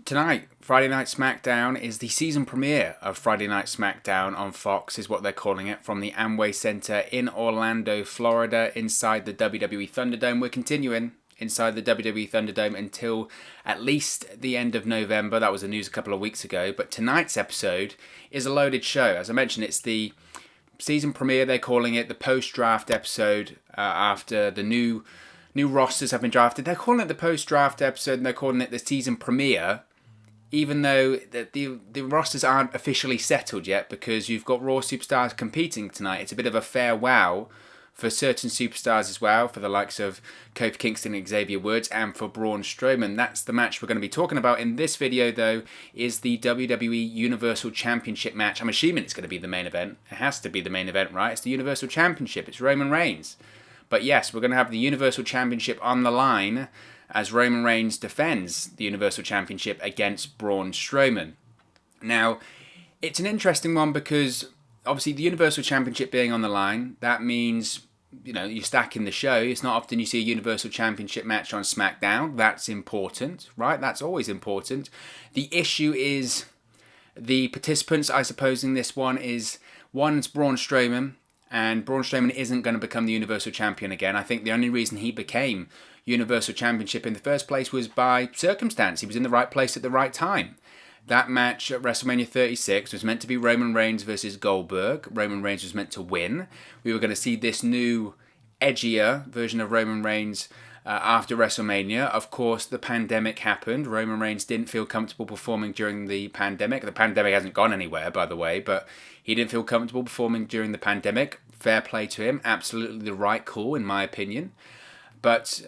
Tonight, Friday Night SmackDown is the season premiere of Friday Night SmackDown on Fox, is what they're calling it, from the Amway Center in Orlando, Florida, inside the WWE Thunderdome. We're continuing inside the WWE Thunderdome until at least the end of November. That was the news a couple of weeks ago. But tonight's episode is a loaded show. As I mentioned, it's the season premiere, they're calling it, the post-draft episode after the new rosters have been drafted. They're calling it the post-draft episode, and they're calling it the season premiere, even though the rosters aren't officially settled yet, because you've got Raw superstars competing tonight. It's a bit of a farewell for certain superstars as well, for the likes of Kofi Kingston and Xavier Woods, and for Braun Strowman. That's the match we're going to be talking about in this video, though, is the WWE Universal Championship match. I'm assuming it's going to be the main event. It has to be the main event, right? It's the Universal Championship. It's Roman Reigns. But yes, we're going to have the Universal Championship on the line as Roman Reigns defends the Universal Championship against Braun Strowman. Now, it's an interesting one because obviously the Universal Championship being on the line, that means, you know, you're stacking the show. It's not often you see a Universal Championship match on SmackDown. That's important, right? That's always important. The issue is the participants, I suppose, in this one is, one's Braun Strowman, and Braun Strowman isn't going to become the Universal Champion again. I think the only reason he became Universal Championship in the first place was by circumstance. He was in the right place at the right time. That match at WrestleMania 36 was meant to be Roman Reigns versus Goldberg. Roman Reigns was meant to win. We were going to see this new, edgier version of Roman Reigns after WrestleMania. Of course, the pandemic happened. Roman Reigns didn't feel comfortable performing during the pandemic. The pandemic hasn't gone anywhere, by the way, but he didn't feel comfortable performing during the pandemic. Fair play to him. Absolutely the right call, in my opinion. But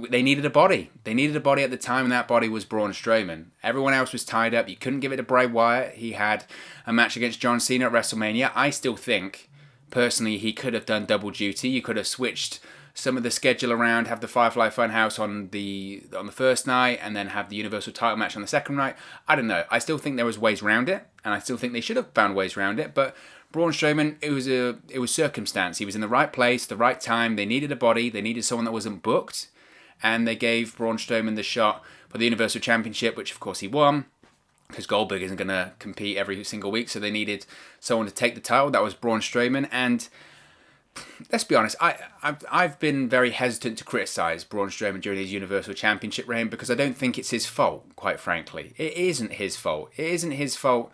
they needed a body. They needed a body at the time, and that body was Braun Strowman. Everyone else was tied up. You couldn't give it to Bray Wyatt. He had a match against John Cena at WrestleMania. I still think, personally, he could have done double duty. You could have switched some of the schedule around, have the Firefly Funhouse on the first night, and then have the Universal title match on the second night. I don't know. I still think there was ways around it, and I still think they should have found ways around it, but Braun Strowman, it was circumstance. He was in the right place, the right time. They needed a body. They needed someone that wasn't booked. And they gave Braun Strowman the shot for the Universal Championship, which of course he won, because Goldberg isn't going to compete every single week. So they needed someone to take the title. That was Braun Strowman. And let's be honest, I've been very hesitant to criticize Braun Strowman during his Universal Championship reign, because I don't think it's his fault, quite frankly. It isn't his fault. It isn't his fault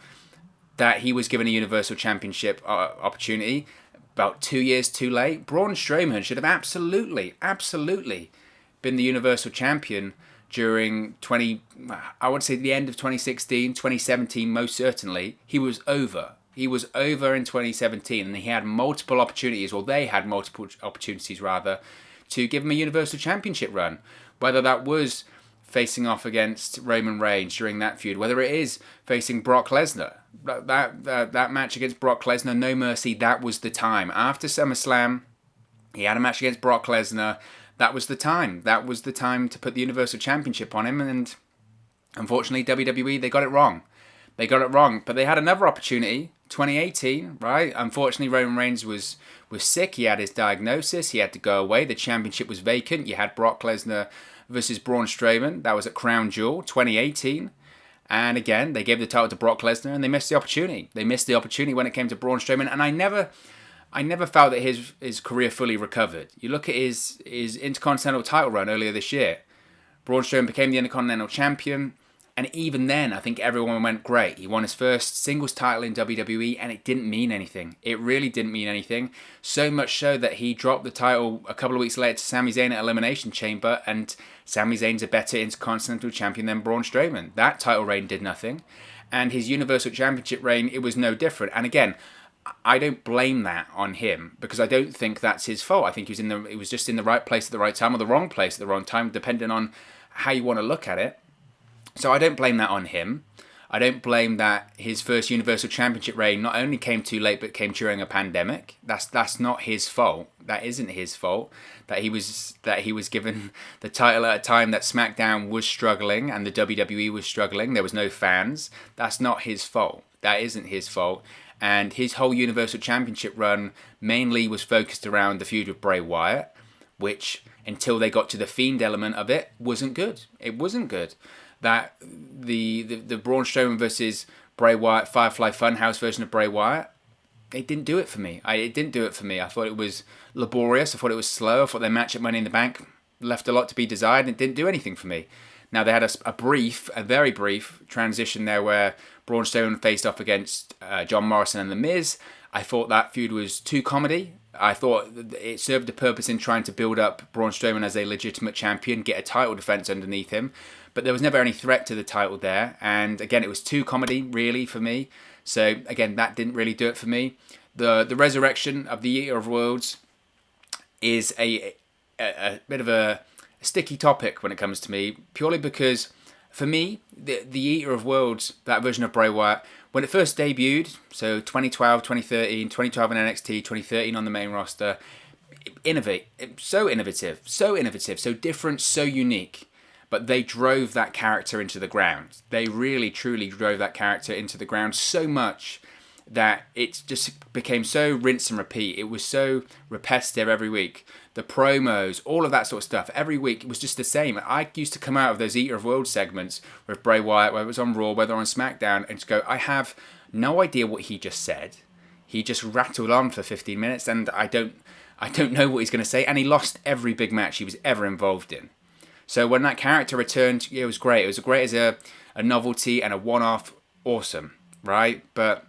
that he was given a Universal Championship opportunity about 2 years too late. Braun Strowman should have absolutely been the Universal Champion during I would say the end of 2016, 2017, most certainly. He was over. He was over in 2017, and he had multiple opportunities, or they had multiple opportunities rather, to give him a Universal Championship run. Whether that was facing off against Roman Reigns during that feud, whether it is facing Brock Lesnar. That match against Brock Lesnar, No Mercy, that was the time. After SummerSlam, he had a match against Brock Lesnar. That was the time. That was the time to put the Universal Championship on him, and unfortunately, WWE, they got it wrong. They got it wrong, but they had another opportunity, 2018, right? Unfortunately, Roman Reigns was sick. He had his diagnosis. He had to go away. The championship was vacant. You had Brock Lesnar versus Braun Strowman. That was at Crown Jewel, 2018. And again, they gave the title to Brock Lesnar, and they missed the opportunity. They missed the opportunity when it came to Braun Strowman, and I never felt that his career fully recovered. You look at his Intercontinental title run earlier this year. Braun Strowman became the Intercontinental Champion, and even then, I think everyone went, great. He won his first singles title in WWE, and it didn't mean anything. It really didn't mean anything. So much so that he dropped the title a couple of weeks later to Sami Zayn at Elimination Chamber, and Sami Zayn's a better Intercontinental Champion than Braun Strowman. That title reign did nothing. And his Universal Championship reign, it was no different. And again, I don't blame that on him, because I don't think that's his fault. I think he was just in the right place at the right time, or the wrong place at the wrong time, depending on how you want to look at it. So I don't blame that on him. I don't blame that his first Universal Championship reign not only came too late, but came during a pandemic. That's not his fault. That isn't his fault. That he was given the title at a time that SmackDown was struggling and the WWE was struggling. There was no fans. That's not his fault. That isn't his fault. And his whole Universal Championship run mainly was focused around the feud with Bray Wyatt, which, until they got to the Fiend element of it, wasn't good. It wasn't good. that the Braun Strowman versus Bray Wyatt Firefly Funhouse version of Bray Wyatt, it didn't do it for me. It didn't do it for me. I thought it was laborious. I thought it was slow. I thought their match at Money in the Bank left a lot to be desired, and it didn't do anything for me. Now, they had a very brief transition there where Braun Strowman faced off against John Morrison and The Miz. I thought that feud was too comedy. I thought it served a purpose in trying to build up Braun Strowman as a legitimate champion, get a title defense underneath him. But there was never any threat to the title there. And again, it was too comedy, really, for me. So again, that didn't really do it for me. The resurrection of the Eater of Worlds is a bit of a sticky topic when it comes to me, purely because for me, the Eater of Worlds, that version of Bray Wyatt, when it first debuted, so 2012, 2013, 2012 in NXT, 2013 on the main roster, so innovative, so different, so unique. But they drove that character into the ground. They really, truly drove that character into the ground so much that it just became so rinse and repeat. It was so repetitive every week. The promos, all of that sort of stuff, every week it was just the same. I used to come out of those Eater of Worlds segments with Bray Wyatt, whether it was on Raw, whether on SmackDown, and just go, I have no idea what he just said. He just rattled on for 15 minutes, and I don't know what he's going to say, and he lost every big match he was ever involved in. So when that character returned, it was great. It was great as a novelty and a one-off, awesome, right? But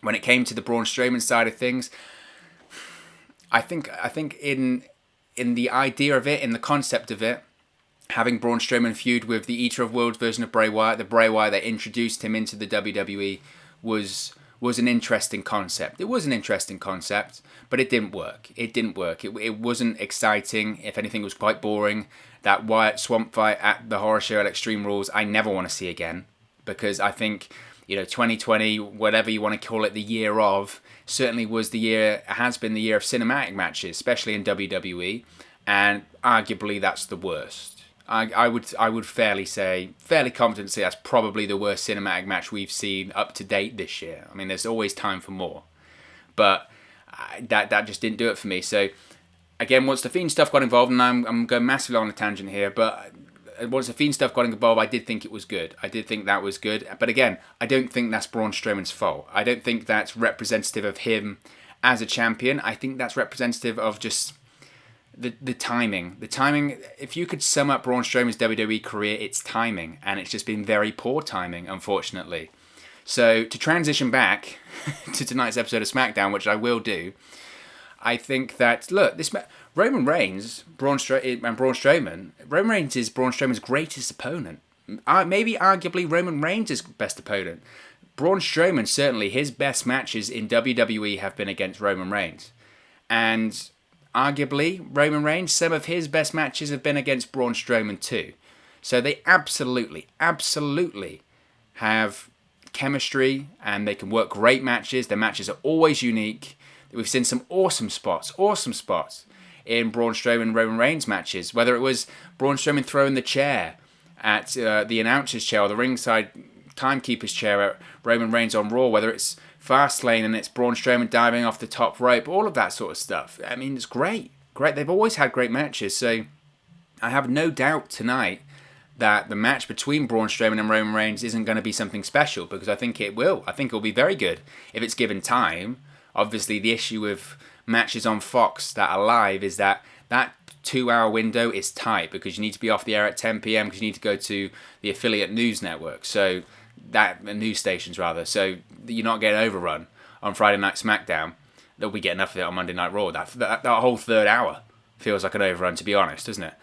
when it came to the Braun Strowman side of things, I think in the idea of it, in the concept of it, having Braun Strowman feud with the Eater of Worlds version of Bray Wyatt, the Bray Wyatt that introduced him into the WWE, was an interesting concept. It was an interesting concept, but it didn't work. It wasn't exciting. If anything, it was quite boring. That Wyatt swamp fight at the horror show at Extreme Rules, I never want to see again, because I think, 2020, whatever you want to call it, the year of, certainly has been the year of cinematic matches, especially in WWE, and arguably that's the worst. I would fairly confidently say that's probably the worst cinematic match we've seen up to date this year. I mean, there's always time for more, but that just didn't do it for me. So again, once the Fiend stuff got involved, and I'm going massively on a tangent here, but once the Fiend stuff got involved, I did think it was good. I did think that was good. But again, I don't think that's Braun Strowman's fault. I don't think that's representative of him as a champion. I think that's representative of just the timing. The timing, if you could sum up Braun Strowman's WWE career, it's timing. And it's just been very poor timing, unfortunately. So to transition back to tonight's episode of SmackDown, which I will do, I think that, look, Roman Reigns and Braun Strowman, Roman Reigns is Braun Strowman's greatest opponent. Maybe arguably Roman Reigns' best opponent. Braun Strowman, certainly, his best matches in WWE have been against Roman Reigns. And arguably, Roman Reigns, some of his best matches have been against Braun Strowman too. So they absolutely have chemistry, and they can work great matches. Their matches are always unique. We've seen some awesome spots in Braun Strowman and Roman Reigns matches, whether it was Braun Strowman throwing the chair at the announcer's chair or the ringside timekeeper's chair at Roman Reigns on Raw, whether it's Fastlane and it's Braun Strowman diving off the top rope, all of that sort of stuff. I mean, it's great. They've always had great matches, so I have no doubt tonight that the match between Braun Strowman and Roman Reigns isn't going to be something special, because I think it will. I think it will be very good if it's given time. Obviously, the issue with matches on Fox that are live is that 2-hour window is tight, because you need to be off the air at 10 p.m. because you need to go to the affiliate news network, so news stations rather. So you're not getting overrun on Friday Night SmackDown. They'll be getting enough of it on Monday Night Raw. That whole third hour feels like an overrun, to be honest, doesn't it?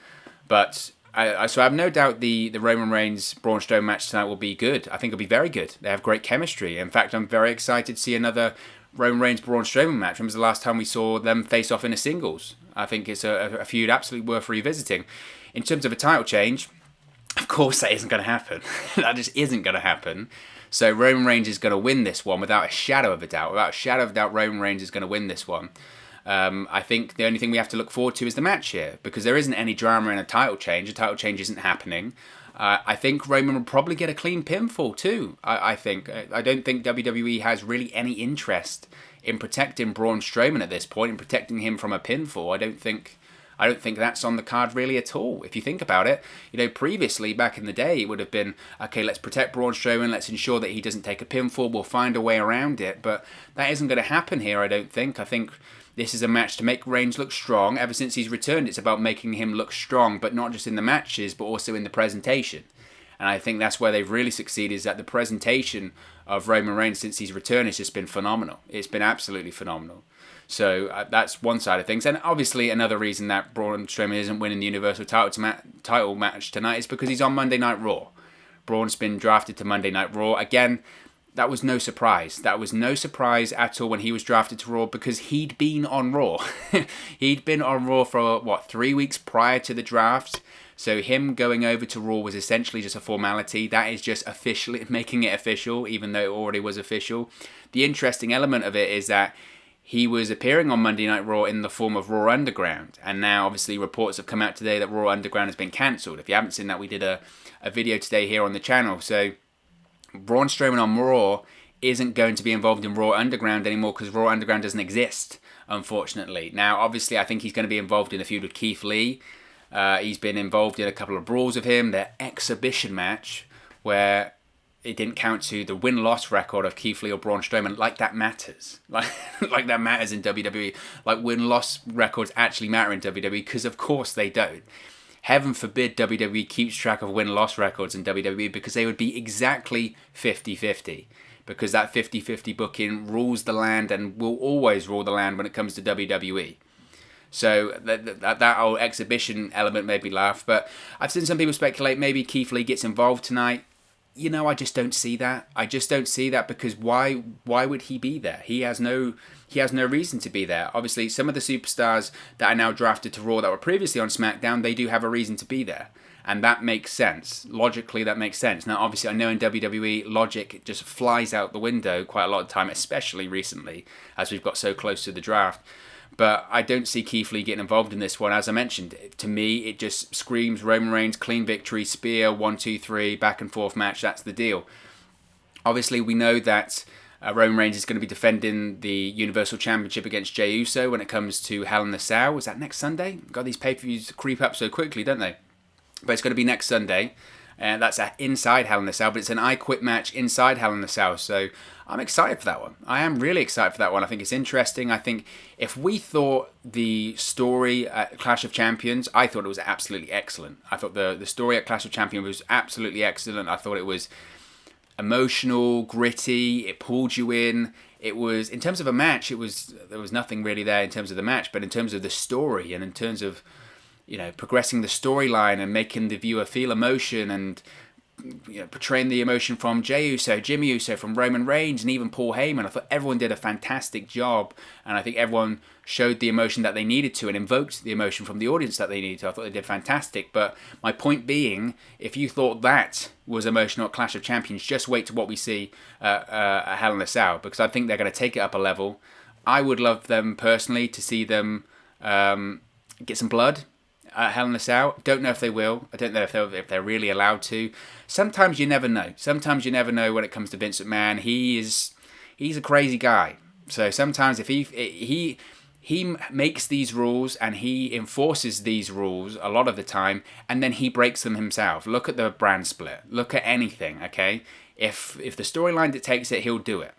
But so I have no doubt the Roman Reigns Braun Strowman match tonight will be good. I think it'll be very good. They have great chemistry. In fact, I'm very excited to see another Roman Reigns Braun Strowman match. When was the last time we saw them face off in a singles? I think it's a feud absolutely worth revisiting. In terms of a title change, of course that isn't going to happen. That just isn't going to happen. So Roman Reigns is going to win this one without a shadow of a doubt. Without a shadow of a doubt, Roman Reigns is going to win this one. I think the only thing we have to look forward to is the match here, because there isn't any drama in a title change. A title change isn't happening. I think Roman will probably get a clean pinfall too. I think. I don't think WWE has really any interest in protecting Braun Strowman at this point, in protecting him from a pinfall. I don't think I don't think that's on the card really at all. If you think about it, previously, back in the day, it would have been, okay, let's protect Braun Strowman, let's ensure that he doesn't take a pinfall, we'll find a way around it. But that isn't going to happen here, I don't think. I think this is a match to make Reigns look strong. Ever since he's returned, it's about making him look strong, but not just in the matches, but also in the presentation. And I think that's where they've really succeeded, is that the presentation of Roman Reigns since he's returned has just been phenomenal. It's been absolutely phenomenal. So that's one side of things. And obviously another reason that Braun Strowman isn't winning the Universal title match tonight is because he's on Monday Night Raw. Braun's been drafted to Monday Night Raw. Again, that was no surprise. That was no surprise at all when he was drafted to Raw, because he'd been on Raw. He'd been on Raw for, 3 weeks prior to the draft. So him going over to Raw was essentially just a formality. That is just officially making it official, even though it already was official. The interesting element of it is that he was appearing on Monday Night Raw in the form of Raw Underground. And now, obviously, reports have come out today that Raw Underground has been cancelled. If you haven't seen that, we did a video today here on the channel. So Braun Strowman on Raw isn't going to be involved in Raw Underground anymore, because Raw Underground doesn't exist, unfortunately. Now, obviously, I think he's going to be involved in a feud with Keith Lee. He's been involved in a couple of brawls with him. Their exhibition match, where it didn't count to the win-loss record of Keith Lee or Braun Strowman. Like that matters. Like that matters in WWE. Like win-loss records actually matter in WWE, because of course they don't. Heaven forbid WWE keeps track of win-loss records in WWE, because they would be exactly 50-50. Because that 50-50 booking rules the land and will always rule the land when it comes to WWE. So that whole exhibition element made me laugh. But I've seen some people speculate maybe Keith Lee gets involved tonight. I just don't see that. I just don't see that, because why would he be there? He has no reason to be there. Obviously, some of the superstars that are now drafted to Raw that were previously on SmackDown, they do have a reason to be there. And that makes sense. Logically, that makes sense. Now, obviously, I know in WWE, logic just flies out the window quite a lot of the time, especially recently, as we've got so close to the draft. But I don't see Keith Lee getting involved in this one. As I mentioned, to me, it just screams Roman Reigns, clean victory, spear, 1, 2, 3, back and forth match. That's the deal. Obviously, we know that Roman Reigns is going to be defending the Universal Championship against Jey Uso when it comes to Hell in a Cell. Is that next Sunday? God, these pay-per-views creep up so quickly, don't they? But it's going to be next Sunday. And that's inside Hell in a Cell, but it's an I Quit match inside Hell in a Cell. So I'm excited for that one. I am really excited for that one. I think it's interesting. I think if we thought the story at Clash of Champions, I thought it was absolutely excellent. I thought the story at Clash of Champions was absolutely excellent. I thought it was emotional, gritty. It pulled you in. It was, in terms of a match, there was nothing really there in terms of the match, but in terms of the story and in terms of progressing the storyline and making the viewer feel emotion and portraying the emotion from Jey Uso, Jimmy Uso, from Roman Reigns, and even Paul Heyman. I thought everyone did a fantastic job, and I think everyone showed the emotion that they needed to and invoked the emotion from the audience that they needed to. I thought they did fantastic. But my point being, if you thought that was emotional at Clash of Champions, just wait to what we see at Hell in a Cell, because I think they're going to take it up a level. I would love them personally to see them get some blood at Hell in a Cell. Don't know if they will. I don't know if they're really allowed to. Sometimes you never know. Sometimes you never know when it comes to Vince McMahon. He's a crazy guy. So sometimes if he makes these rules and he enforces these rules a lot of the time, and then he breaks them himself. Look at the brand split. Look at anything, okay? If the storyline dictates it, he'll do it.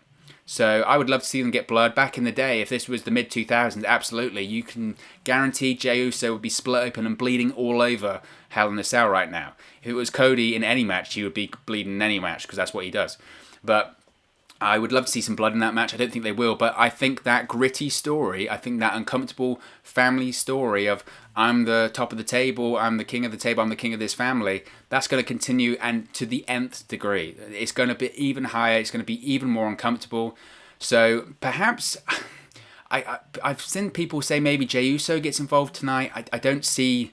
So I would love to see them get blood. Back in the day, if this was the mid-2000s, absolutely. You can guarantee Jey Uso would be split open and bleeding all over Hell in a Cell right now. If it was Cody in any match, he would be bleeding in any match, because that's what he does. But I would love to see some blood in that match. I don't think they will, but I think that gritty story, I think that uncomfortable family story of I'm the top of the table, I'm the king of the table, I'm the king of this family, that's going to continue, and to the nth degree. It's going to be even higher, it's going to be even more uncomfortable. So perhaps, I've seen people say maybe Jey Uso gets involved tonight. I don't see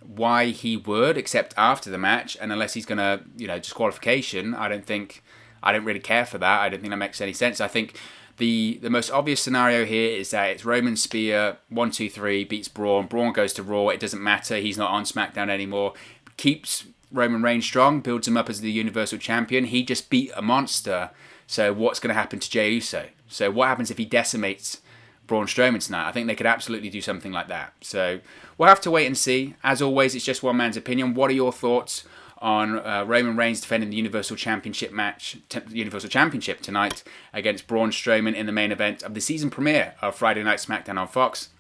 why he would, except after the match, and unless he's going to, disqualification, I don't really care for that. I don't think that makes any sense. I think the most obvious scenario here is that it's Roman Spear, 1, 2, 3, beats Braun. Braun goes to Raw. It doesn't matter. He's not on SmackDown anymore. Keeps Roman Reigns strong, builds him up as the Universal Champion. He just beat a monster. So what's going to happen to Jey Uso? So what happens if he decimates Braun Strowman tonight. I think they could absolutely do something like that. So we'll have to wait and see. As always, it's just one man's opinion. What are your thoughts on Roman Reigns defending the Universal Championship tonight against Braun Strowman in the main event of the season premiere of Friday Night SmackDown on Fox?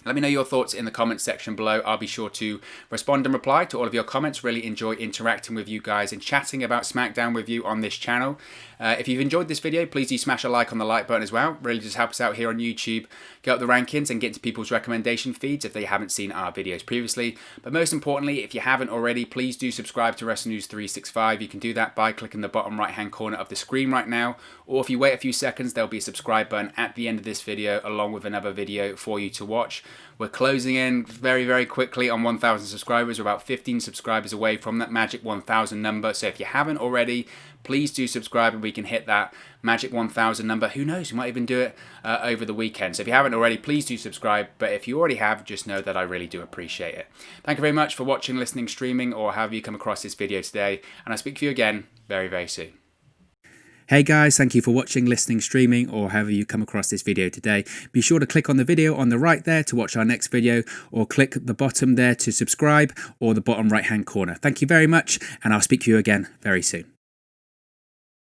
Let me know your thoughts in the comments section below. I'll be sure to respond and reply to all of your comments. Really enjoy interacting with you guys and chatting about SmackDown with you on this channel. If you've enjoyed this video, please do smash a like on the like button as well. Really just helps out here on YouTube. Get up the rankings and get into people's recommendation feeds if they haven't seen our videos previously. But most importantly, if you haven't already, please do subscribe to Wrestle News 365. You can do that by clicking the bottom right hand corner of the screen right now. Or if you wait a few seconds, there'll be a subscribe button at the end of this video along with another video for you to watch. We're closing in very, very quickly on 1,000 subscribers. We're about 15 subscribers away from that magic 1,000 number. So if you haven't already, please do subscribe and we can hit that magic 1,000 number. Who knows, we might even do it over the weekend. So if you haven't already, please do subscribe. But if you already have, just know that I really do appreciate it. Thank you very much for watching, listening, streaming, or however you come across this video today. And I'll speak to you again very, very soon. Hey guys, thank you for watching, listening, streaming, or however you come across this video today. Be sure to click on the video on the right there to watch our next video, or click the bottom there to subscribe, or the bottom right hand corner. Thank you very much, and I'll speak to you again very soon.